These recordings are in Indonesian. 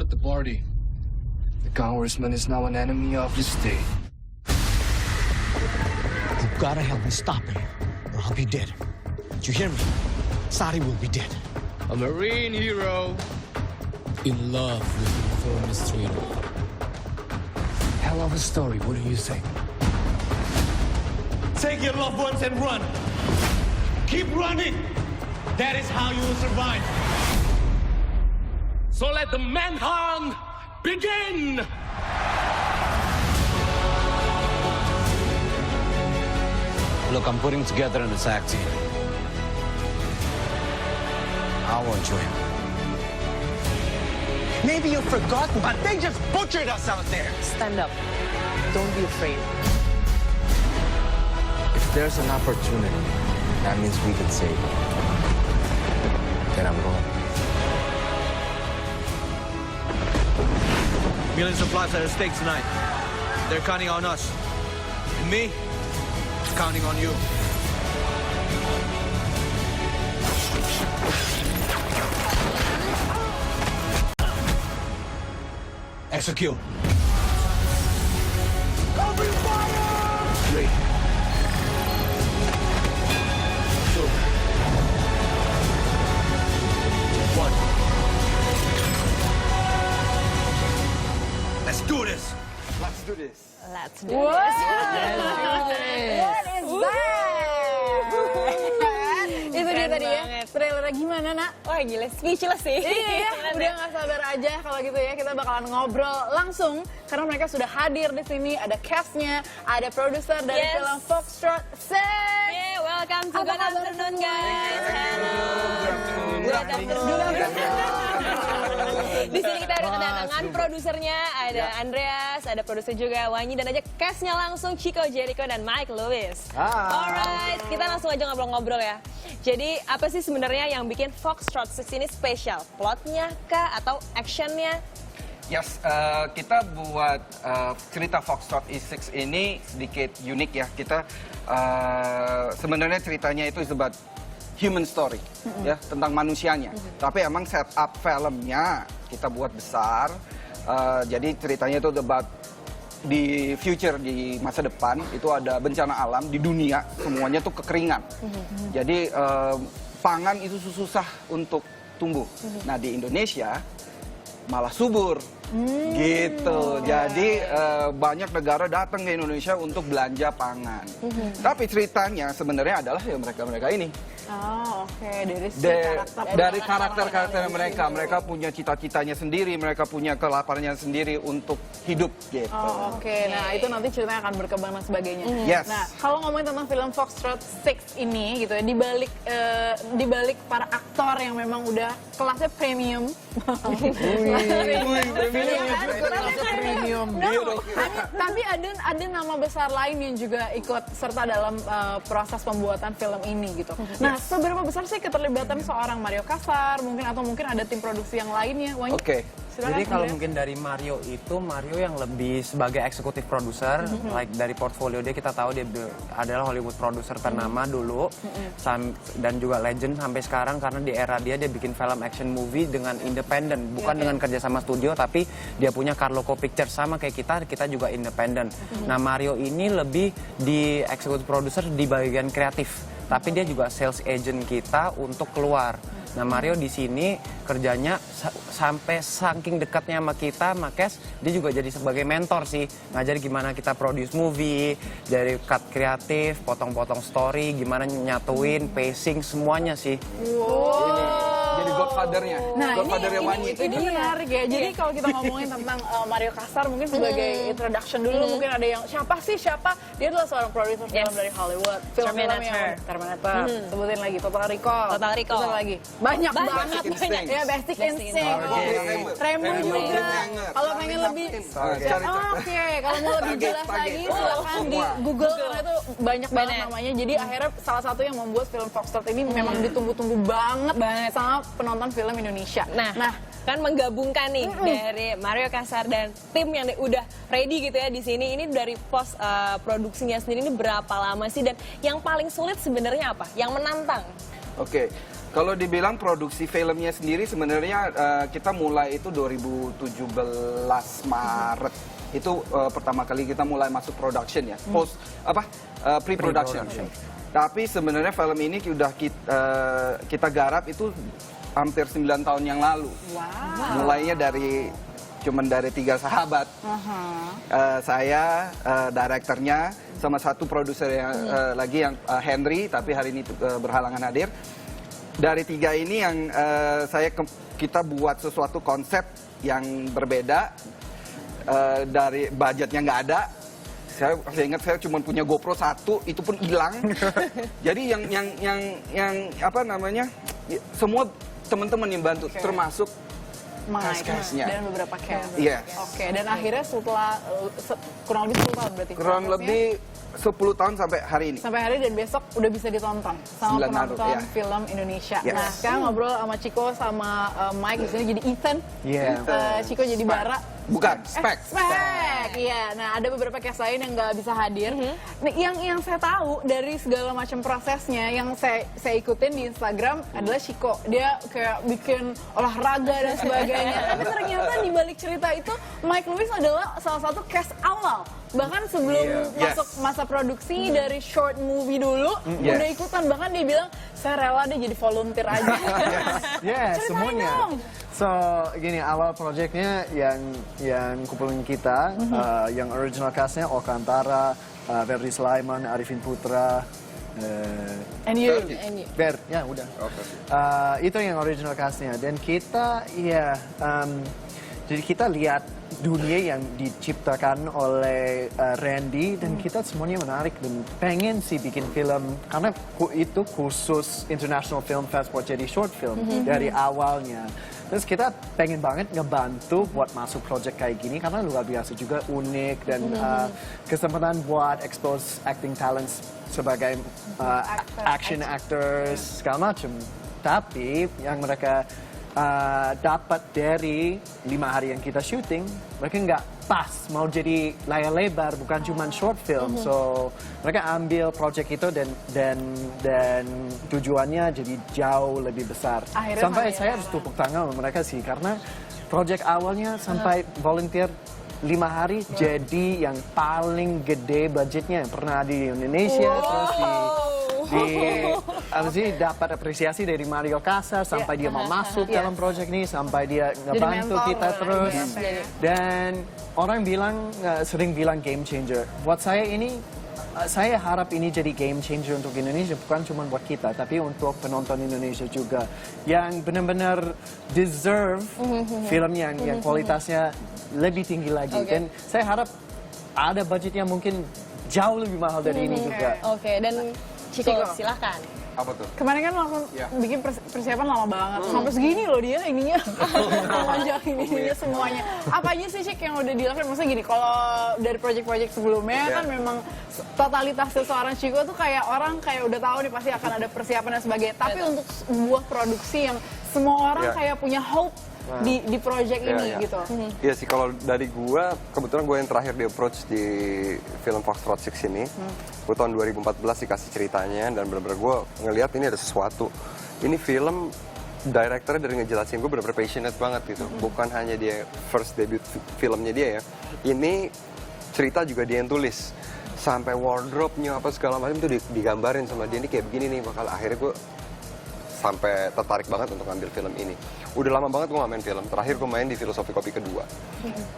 at the party. The congressman is now an enemy of the state. You gotta help me stop him, or I'll be dead. Did you hear me? Sari will be dead. A Marine hero. In love with the infamous traitor. Hell of a story, what do you think? Take your loved ones and run. Keep running. That is how you will survive. So let the manhunt begin! Look, I'm putting together an attack team. I won't join. Maybe you've forgotten, but they just butchered us out there. Stand up. Don't be afraid. If there's an opportunity, that means we can save it. Then I'm going. Millions of lives are at stake tonight. They're counting on us. And me, counting on you. Execute. Open fire! 3, 2, 1. Let's do this. Let's do this. Let's do What this. is that? Itu dia tadi ya, trailernya gimana, Nak? Wah gila, speechless sih. Iya, udah nggak sabar aja kalau gitu ya, kita bakalan ngobrol langsung karena mereka sudah hadir di sini. Ada castnya, ada produser dari Yes. film Foxtrot 6. Yeah, welcome to Apa Good kabar Afternoon semua? guys. Hello. Good afternoon. Di sini kita ada kedatangan produsernya, ada Andreas, ada produser juga Wanyi, dan aja castnya langsung Chico Jericho dan Mike Lewis. Alright, kita langsung aja ngobrol-ngobrol ya. Jadi apa sih sebenarnya yang bikin Foxtrot 6 ini spesial? Plotnya kah atau actionnya? Yes, kita buat cerita Foxtrot E6 ini sedikit unik ya. Kita sebenarnya ceritanya itu is about human story, ya, tentang manusianya. Tapi emang setup filmnya kita buat besar. Jadi ceritanya itu about di future, di masa depan itu ada bencana alam di dunia, semuanya tuh kekeringan. Jadi pangan itu susah untuk tumbuh. Nah di Indonesia malah subur. Gitu. Jadi banyak negara datang ke Indonesia untuk belanja pangan. Tapi ceritanya sebenarnya adalah ya mereka-mereka ini. Oh, oke. Dari karakter-karakter mereka. Mereka punya cita-citanya sendiri, mereka punya kelaparannya sendiri untuk hidup gitu. Oh, oke. Nah, itu nanti ceritanya akan berkembang dan sebagainya. Yes. Nah, kalau ngomongin tentang film Foxtrot 6 ini gitu ya, di balik para aktor yang memang udah kelasnya premium. Premium. Tapi ada nama besar lain yang juga ikut serta dalam proses pembuatan film ini gitu. Nah, seberapa besar sih keterlibatan seorang Mario Kassar atau mungkin ada tim produksi yang lainnya? Wanyi? Oke. Silakan, Jadi kalau Andrea. mungkin dari Mario itu, Mario yang lebih sebagai eksekutif produser, like dari portfolio dia kita tahu dia adalah Hollywood produser ternama dulu, dan juga legend sampai sekarang karena di era dia bikin film action movie dengan independen, bukan dengan kerja sama studio, tapi dia punya Carloco Pictures sama kayak kita juga independen. Nah Mario ini lebih di eksekutif produser di bagian kreatif, tapi dia juga sales agent kita untuk keluar. Nah Mario di sini kerjanya sampai saking dekatnya sama kita, Makes, dia juga jadi sebagai mentor sih, ngajari gimana kita produce movie, dari cut kreatif, potong-potong story, gimana nyatuin, pacing, semuanya sih. Jadi godfather-nya. Nah, Godfather-nya Wanyi. ini menarik ya. Jadi kalau kita ngomongin tentang Mario Kassar, mungkin sebagai introduction dulu, mungkin ada yang siapa? Dia adalah seorang produser film dari Hollywood. Film-film yang Terminator. Sebutin lagi, Total Recall. Total Recall. Terus lagi. Banyak banget. Basic Instinct. Ya, Basic Instinct. Rambo juga. Kalau pengen lebih, oke. Kalau mau lebih jelas lagi, silakan di Google karena itu banyak banget namanya. Jadi akhirnya salah satu yang membuat film Foxtrot ini memang ditunggu-tunggu banget sama penonton film Indonesia. Nah, kan menggabungkan nih dari Mario Kassar dan tim yang udah ready gitu ya di sini. Ini dari pos produksinya sendiri ini berapa lama sih, dan yang paling sulit sebenarnya apa? Yang menantang? Oke, Kalau dibilang produksi filmnya sendiri sebenarnya kita mulai itu 2017 Maret. Itu pertama kali kita mulai masuk production ya. Pre-production. Tapi sebenarnya film ini udah kita garap itu hampir 9 tahun yang lalu. Wow. Mulainya cuman dari 3 sahabat. Saya, direkturnya, sama satu produser yang lagi yang Henry, tapi hari ini berhalangan hadir. Dari 3 ini yang kita buat sesuatu konsep yang berbeda. Dari budgetnya nggak ada. Saya ingat saya cuma punya GoPro 1, itu pun hilang. Jadi yang apa namanya, semua teman-teman yang bantu, termasuk cast-castnya. Dan beberapa cast. Yes. Oke, dan akhirnya setelah kurang lebih 10 tahun berarti? Kurang lebih 10 tahun sampai hari ini. Sampai hari dan besok udah bisa ditonton sama 9 Maret, penonton ya. film Indonesia. Yes. Nah, sekarang ngobrol sama Chico sama Mike, di sini jadi Ethan. Chico jadi Bara. Bukan, Spek. Iya. Nah, ada beberapa cast lain yang nggak bisa hadir. Nah, yang saya tahu dari segala macam prosesnya yang saya ikutin di Instagram adalah Chico. Dia kayak bikin olahraga dan sebagainya. Tapi ternyata di balik cerita itu Mike Lewis adalah salah satu cast awal. Bahkan sebelum masuk masa produksi dari short movie dulu udah ikutan. Bahkan dia bilang saya rela deh jadi volunteer aja. Ya, Ceritain semuanya. dong. So, gini, awal proyeknya yang kumpulin kita, yang original castnya Oka Antara, Ferdi Sulaiman, Arifin Putra, And you. Bert, ya udah. Itu yang original castnya. Dan kita, jadi kita lihat dunia yang diciptakan oleh Randy dan kita semuanya menarik dan pengen sih bikin film karena itu khusus International Film Fest buat jadi short film dari awalnya. Terus kita pengen banget ngebantu buat masuk project kayak gini karena luar biasa juga unik dan kesempatan buat expose acting talents sebagai action actors segala macam. Tapi yang mereka dapat dari 5 hari yang kita syuting, mereka nggak pas mau jadi layar lebar, bukan cuma short film. So mereka ambil project itu dan tujuannya jadi jauh lebih besar. Akhirnya sampai saya harus tepuk tangan sama mereka sih, karena project awalnya sampai volunteer 5 hari jadi yang paling gede budgetnya yang pernah di Indonesia. Terus dapat apresiasi dari Mario Casar sampai dia mau masuk dalam proyek ini, sampai dia ngebantu kita terus. Dan orang sering bilang game changer. Buat saya ini, saya harap ini jadi game changer untuk Indonesia, bukan cuma buat kita, tapi untuk penonton Indonesia juga yang benar-benar deserve film yang kualitasnya lebih tinggi lagi. Dan saya harap ada budgetnya mungkin jauh lebih mahal dari ini juga. Oke, dan Chico, silahkan. Apa tuh? Kemarin kan langsung bikin persiapan lama banget. Sampai segini loh dia ininya. Memanjangin ininya semuanya. Apa aja sih Cik yang udah dilakukan? Maksudnya gini, kalau dari project-project sebelumnya kan memang totalitas seorang Chico tuh kayak orang kayak udah tahu nih pasti akan ada persiapan dan sebagainya. Tapi untuk sebuah produksi yang semua orang kayak punya hope di project ini gitu. Iya sih, kalau dari gua, kebetulan gue yang terakhir di approach di film Foxtrot 6 ini. Gue tahun 2014 dikasih ceritanya dan bener-bener gue ngelihat ini ada sesuatu. Ini film, directornya dari ngejelasin gue bener-bener passionate banget gitu. Bukan hanya dia first debut filmnya dia ya. Ini cerita juga dia yang tulis. Sampai wardrobe-nya apa segala macam itu digambarin sama dia, ini kayak begini nih bakal. Akhirnya gue sampai tertarik banget untuk ambil film ini. Udah lama banget gue gak main film, terakhir gue main di Filosofi Kopi kedua.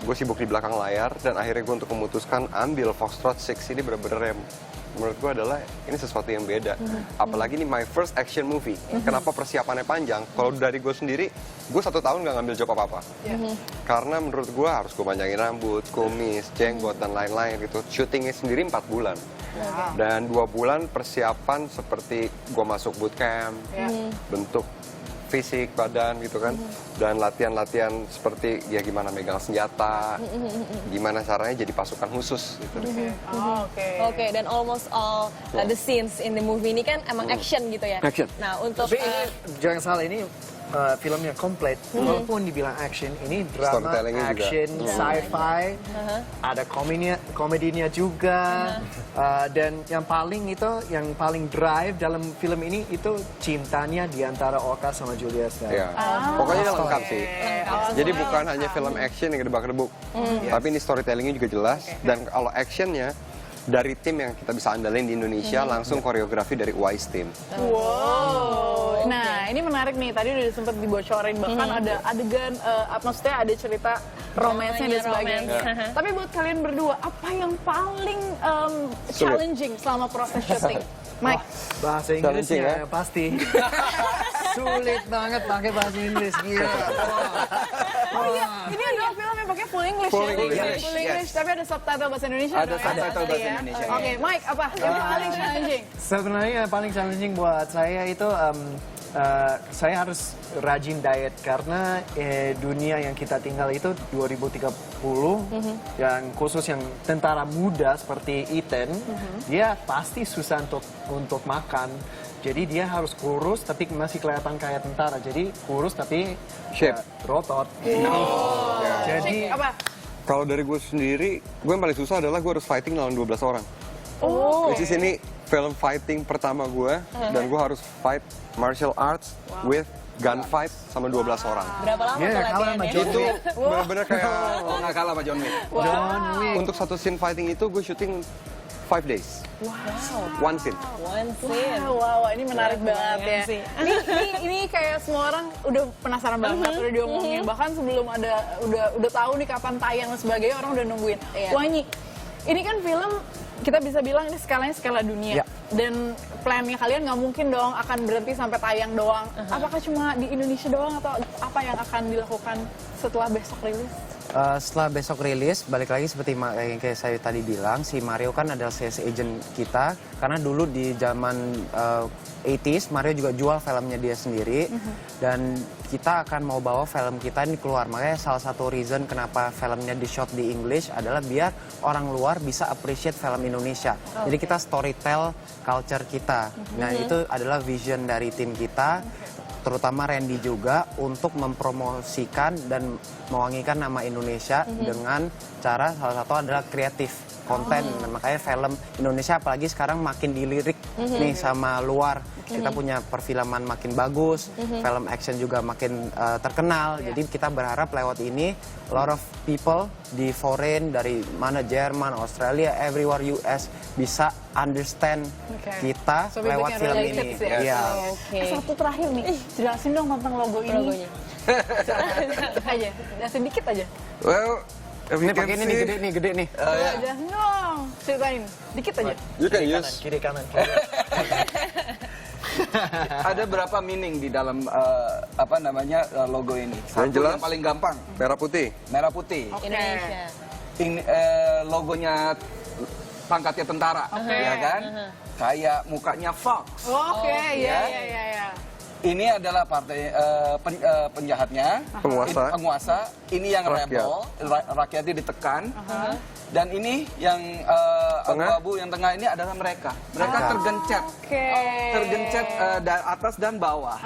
Gue sibuk di belakang layar dan akhirnya gue untuk memutuskan ambil Foxtrot 6 ini bener-bener yang menurut gue adalah ini sesuatu yang beda. Apalagi ini my first action movie. Kenapa persiapannya panjang? Kalau dari gue sendiri, gue 1 tahun gak ngambil job apa-apa. Karena menurut gue harus gue panjangin rambut, kumis, jenggot, dan lain-lain gitu. Syutingnya sendiri 4 bulan. Dan 2 bulan persiapan seperti gue masuk bootcamp, bentuk fisik, badan gitu kan. Dan latihan-latihan seperti ya gimana megang senjata, gimana caranya jadi pasukan khusus gitu. Oke, dan almost all the scenes in the movie ini kan emang action gitu ya. Action. Nah, untuk Tapi ini jangan salah, ini filmnya komplit. Walaupun dibilang action, ini drama, Storytellingnya juga. action, sci-fi, ada komedinya juga. Dan yang paling drive dalam film ini itu cintanya di antara Oka sama Julia Stiles. Ya. Pokoknya lengkap sih. Jadi bukan hanya film action yang gedebak-gedebuk, tapi ini storytellingnya juga jelas. Dan kalau actionnya dari tim yang kita bisa andalin di Indonesia, langsung koreografi dari Wise Team. Wow. Nah, ini menarik nih. Tadi udah sempat dibocorin, bahkan ada adegan, maksudnya ada cerita romansnya dan sebagainya. Tapi buat kalian berdua, apa yang paling challenging selama proses syuting? Mike? Bahasa Inggrisnya pasti. Sulit banget pakai bahasa Inggris, gila. Oh iya, ini adalah film yang pakai full English Full ya? English, Full English, tapi ada subtitle bahasa Indonesia? Ada dong ya? subtitle bahasa Ya. Indonesia. Oke, Mike, apa yang paling challenging? Sebenarnya yang paling challenging buat saya itu saya harus rajin diet karena dunia yang kita tinggal itu 2030 yang khusus yang tentara muda seperti Ethan, dia pasti susah untuk makan. Jadi dia harus kurus tapi masih kelihatan kayak tentara. Jadi kurus tapi Shape. rotot. Jadi Apa? Kalau dari gue sendiri, gue yang paling susah adalah gue harus fighting lawan 12 orang. Which is ini film fighting pertama gue, dan gue harus fight martial arts with gunfight sama 12 orang. Berapa lama tuh kalah sama latihannya? John Itu benar-benar kayak Nggak kalah sama John Wick. John Wick. untuk satu scene fighting itu gue syuting 5 days. One scene. One scene. Wow, ini menarik banget ya. sih. Ini kayak semua orang udah penasaran banget, udah diomongin. Bahkan sebelum udah tahu nih kapan tayang dan sebagainya, orang udah nungguin. Wanyi, ini kan film kita bisa bilang ini skalanya skala dunia. Dan plannya kalian nggak mungkin dong akan berhenti sampai tayang doang. Apakah cuma di Indonesia doang atau apa yang akan dilakukan setelah besok rilis? Setelah besok rilis, balik lagi seperti yang kayak saya tadi bilang, si Mario kan adalah sales agent kita. Karena dulu di zaman 80s, Mario juga jual filmnya dia sendiri. Dan kita akan mau bawa film kita ini keluar. Makanya salah satu reason kenapa filmnya di shot di English adalah biar orang luar bisa appreciate film Indonesia. Jadi kita storytell culture kita. Nah itu adalah vision dari tim kita. Terutama Randy juga untuk mempromosikan dan mewangikan nama Indonesia dengan cara salah satu adalah kreatif konten. Makanya film Indonesia apalagi sekarang makin dilirik nih sama luar. Kita punya perfilman makin bagus, film action juga makin terkenal. Jadi kita berharap lewat ini a lot of people di foreign dari mana Jerman, Australia, everywhere US bisa understand kita So, lewat bikin film related ini. ya? Iya. Satu terakhir nih, jelasin dong tentang logo ini. Logonya. aja, jelasin dikit aja. Well, if Ini you can pakai ini see, nih, gede nih. Jelasin dong, ceritain, dikit aja. you can use. Kiri kanan. Ada berapa meaning di dalam logo ini? Satu jelas. yang paling gampang, Merah putih. merah putih. Indonesia. Ini logonya pangkatnya tentara, ya kan? Kayak mukanya Fox. Oke, iya. Ini adalah partai penjahatnya, Penguasa. ini penguasa. Ini yang Rakyat. rebel, rakyatnya ditekan. Dan ini yang Tengah. abu-abu yang tengah ini adalah mereka. Mereka tergencet, tergencet atas dan bawah.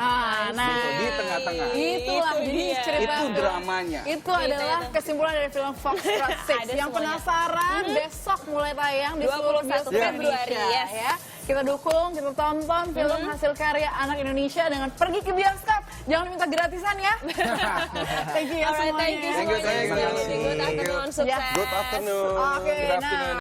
Nah, Gitu, di tengah-tengah. itulah Itu jadi dia. cerita Itu dramanya. Itu adalah kesimpulan dari film Fox Trot 6. Ada Yang semuanya. penasaran besok mulai tayang di seluruh 21 bioskop Februari, Indonesia, yes. ya. Kita dukung, kita tonton film hasil karya anak Indonesia dengan pergi ke bioskop. Jangan minta gratisan ya. Thank you ya Alright, semuanya. thank you semuanya. Thank you. Good afternoon, sukses. Good afternoon. Oke, Good nah. afternoon.